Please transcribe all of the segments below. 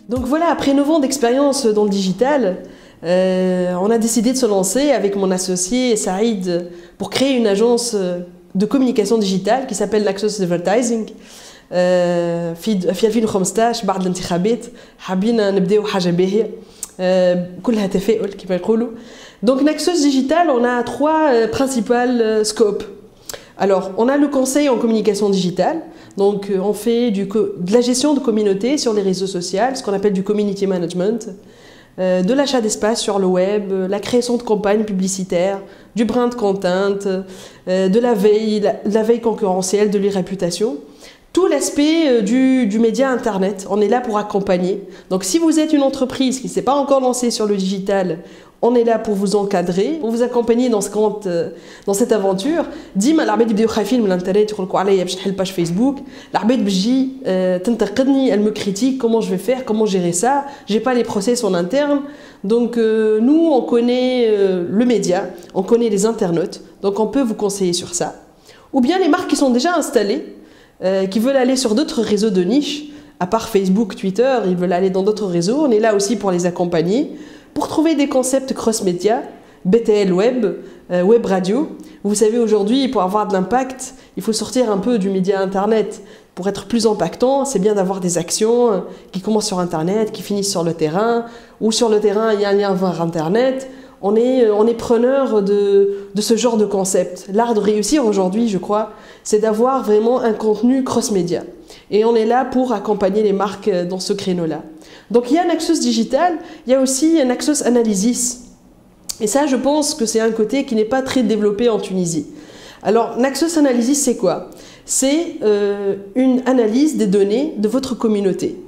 Donc voilà, après 9 ans d'expérience dans le digital, on a décidé de se lancer avec mon associé Saïd pour créer une agence de communication digitale qui s'appelle Naxos Advertising. في 2015 بعد الانتخابات حابين نبداو حاجه باهيه كلها تفاؤل كما يقولوا. Donc Naxos Digital, on a 3 principales scopes. Alors, on a le conseil en communication digitale. Donc, on fait de la gestion de communautés sur les réseaux sociaux, ce qu'on appelle du community management, de l'achat d'espace sur le web, la création de campagnes publicitaires, du brand content, de la veille concurrentielle, de l'e-réputation. Tout l'aspect du média Internet, on est là pour accompagner. Donc si vous êtes une entreprise qui ne s'est pas encore lancée sur le digital, on est là pour vous encadrer, pour vous accompagner dans cette aventure. ديما العباد يبداو خايفين من الانترنت يقولوا عليا باش نحل باج فيسبوك، العباد بتجي تنتقدني، elle me critique, comment je vais faire, comment gérer ça, j'ai pas les process en interne. Donc nous on connaît le média, on connaît les internautes, donc on peut vous conseiller sur ça. Ou bien les marques qui sont déjà installées, qui veulent aller sur d'autres réseaux de niche, à part Facebook, Twitter, ils veulent aller dans d'autres réseaux, on est là aussi pour les accompagner, pour trouver des concepts cross-média, BTL web, web radio. Vous savez aujourd'hui, pour avoir de l'impact, il faut sortir un peu du média Internet. Pour être plus impactant, c'est bien d'avoir des actions qui commencent sur Internet, qui finissent sur le terrain, ou sur le terrain il y a un lien vers Internet. On est preneur de ce genre de concept. L'art de réussir aujourd'hui, je crois, c'est d'avoir vraiment un contenu cross-média. Et on est là pour accompagner les marques dans ce créneau-là. Donc il y a Naxos Digital, il y a aussi un Naxos Analysis. Et ça, je pense que c'est un côté qui n'est pas très développé en Tunisie. Alors, Naxos Analysis, c'est quoi? C'est une analyse des données de votre communauté.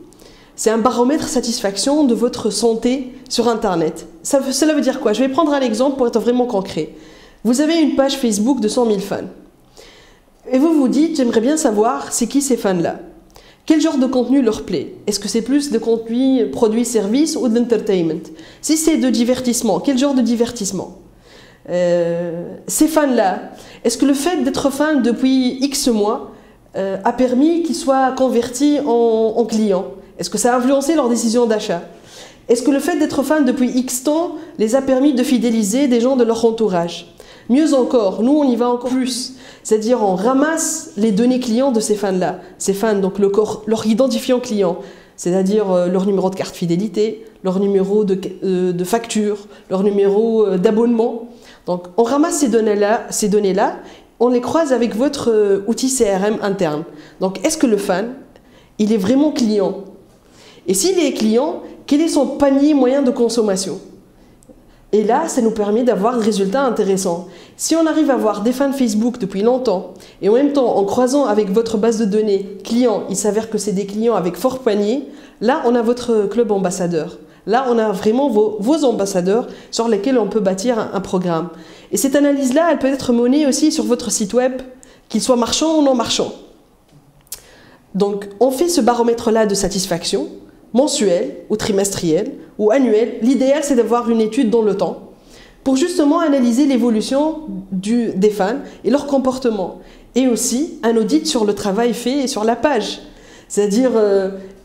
C'est un baromètre satisfaction de votre santé sur Internet. Cela veut dire quoi? Je vais prendre un exemple pour être vraiment concret. Vous avez une page Facebook de 100 000 fans. Et vous vous dites, j'aimerais bien savoir c'est qui ces fans-là. Quel genre de contenu leur plaît? Est-ce que c'est plus de contenu produit-service ou de l'entertainment? Si c'est de divertissement, quel genre de divertissement? Ces fans-là, est-ce que le fait d'être fan depuis X mois a permis qu'ils soient convertis en clients? Est-ce que ça a influencé leur décision d'achat? Est-ce que le fait d'être fan depuis X temps les a permis de fidéliser des gens de leur entourage? Mieux encore, nous on y va encore plus. C'est-à-dire on ramasse les données clients de ces fans-là. Ces fans, donc leur identifiant client, c'est-à-dire leur numéro de carte fidélité, leur numéro de facture, leur numéro d'abonnement. Donc on ramasse ces données-là, on les croise avec votre outil CRM interne. Donc est-ce que le fan, il est vraiment client? Et s'il est client, quel est son panier moyen de consommation? Et là, ça nous permet d'avoir des résultats intéressants. Si on arrive à avoir des fans Facebook depuis longtemps, et en même temps, en croisant avec votre base de données clients, il s'avère que c'est des clients avec fort panier, là, on a votre club ambassadeur. Là, on a vraiment vos ambassadeurs sur lesquels on peut bâtir un programme. Et cette analyse-là, elle peut être menée aussi sur votre site web, qu'il soit marchand ou non marchand. Donc, on fait ce baromètre-là de satisfaction, mensuel ou trimestriel ou annuel. L'idéal, c'est d'avoir une étude dans le temps pour justement analyser l'évolution des fans et leur comportement. Et aussi un audit sur le travail fait sur la page. C'est-à-dire,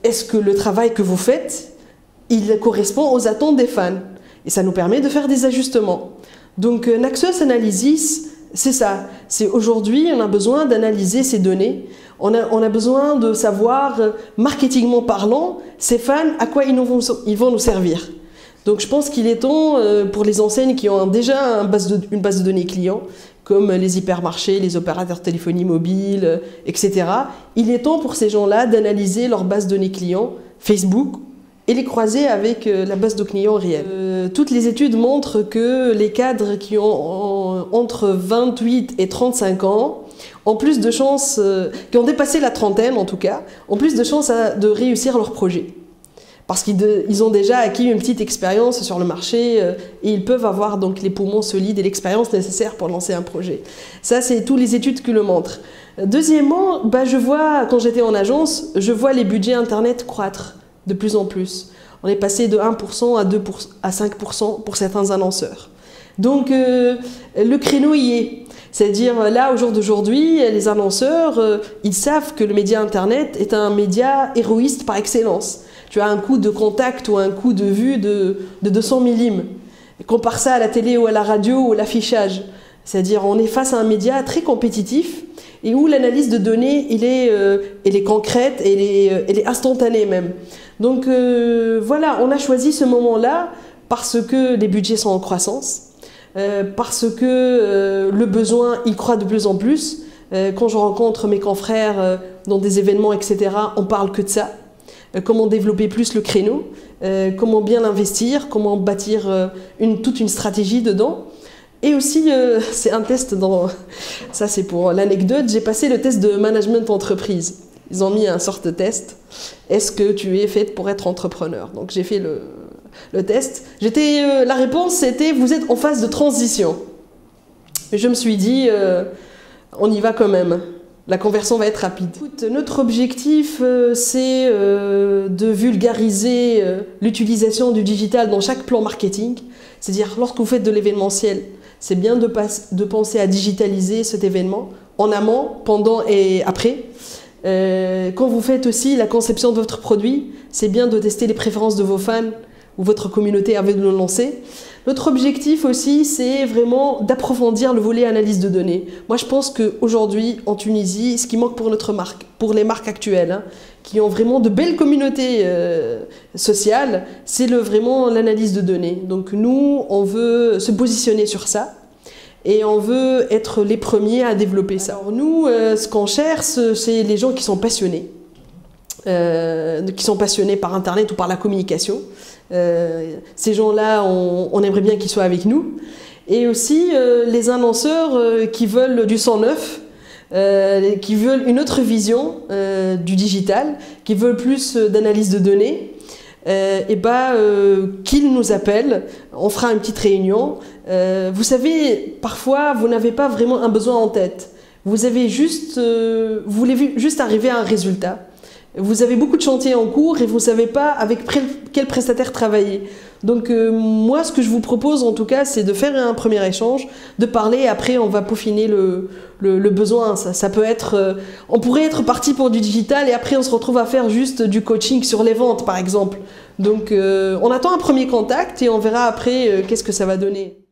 est-ce que le travail que vous faites, il correspond aux attentes des fans? Et ça nous permet de faire des ajustements. Donc, Naxos Analysis, c'est ça. C'est aujourd'hui, on a besoin d'analyser ces données. On a besoin de savoir, marketingment parlant, ces fans, à quoi ils vont nous servir. Donc je pense qu'il est temps, pour les enseignes qui ont déjà une base de données clients, comme les hypermarchés, les opérateurs de téléphonie mobile, etc., il est temps pour ces gens-là d'analyser leur base de données clients, Facebook, et les croiser avec la base de clients réelle. Toutes les études montrent que les cadres qui ont entre 28 et 35 ans ont plus de chances, qui ont dépassé la trentaine en tout cas, ont plus de chances de réussir leur projet. Parce qu'ils ont déjà acquis une petite expérience sur le marché et ils peuvent avoir donc les poumons solides et l'expérience nécessaire pour lancer un projet. Ça, c'est toutes les études qui le montrent. Deuxièmement, je vois, quand j'étais en agence, je vois les budgets Internet croître de plus en plus. On est passé de 1% à 2% à 5% pour certains annonceurs. Donc, le créneau y est. C'est-à-dire, là, au jour d'aujourd'hui, les annonceurs, ils savent que le média Internet est un média héroïste par excellence. tu as un coût de contact ou un coût de vue de 200 millim. Compare ça à la télé ou à la radio ou à l'affichage. C'est-à-dire on est face à un média très compétitif et où l'analyse de données, elle est concrète, elle est instantanée même. Donc voilà, on a choisi ce moment-là parce que les budgets sont en croissance, parce que le besoin, il croît de plus en plus. Quand je rencontre mes confrères dans des événements, etc., on parle que de ça. Comment développer plus le créneau, comment bien l'investir, comment bâtir toute une stratégie dedans. Et aussi, c'est un test ça c'est pour l'anecdote, j'ai passé le test de management entreprise. Ils ont mis un sorte de test. Est-ce que tu es faite pour être entrepreneur? Donc j'ai fait le test. La réponse c'était, vous êtes en phase de transition. Et je me suis dit, on y va quand même. La conversion va être rapide. Écoute, notre objectif, c'est de vulgariser l'utilisation du digital dans chaque plan marketing. C'est-à-dire, lorsque vous faites de l'événementiel, c'est bien de penser à digitaliser cet événement en amont, pendant et après. Quand vous faites aussi la conception de votre produit, c'est bien de tester les préférences de vos fans ou votre communauté avant de le lancer. Notre objectif aussi, c'est vraiment d'approfondir le volet analyse de données. Moi, je pense qu'aujourd'hui, en Tunisie, ce qui manque pour notre marque, pour les marques actuelles, qui ont vraiment de belles communautés sociales, c'est vraiment l'analyse de données. Donc nous, on veut se positionner sur ça et on veut être les premiers à développer ça. Alors nous, ce qu'on cherche, c'est les gens qui sont passionnés par Internet ou par la communication. Ces gens-là, on aimerait bien qu'ils soient avec nous. Et aussi les annonceurs qui veulent du sang neuf, qui veulent une autre vision du digital, qui veulent plus d'analyse de données, qu'ils nous appellent, on fera une petite réunion. Vous savez, parfois, vous n'avez pas vraiment un besoin en tête. Vous voulez juste arriver à un résultat. Vous avez beaucoup de chantiers en cours et vous ne savez pas avec quel prestataire travailler. Donc moi, ce que je vous propose en tout cas, c'est de faire un premier échange, de parler et après on va peaufiner le besoin. Ça peut être, on pourrait être parti pour du digital et après on se retrouve à faire juste du coaching sur les ventes par exemple. Donc on attend un premier contact et on verra après qu'est-ce que ça va donner.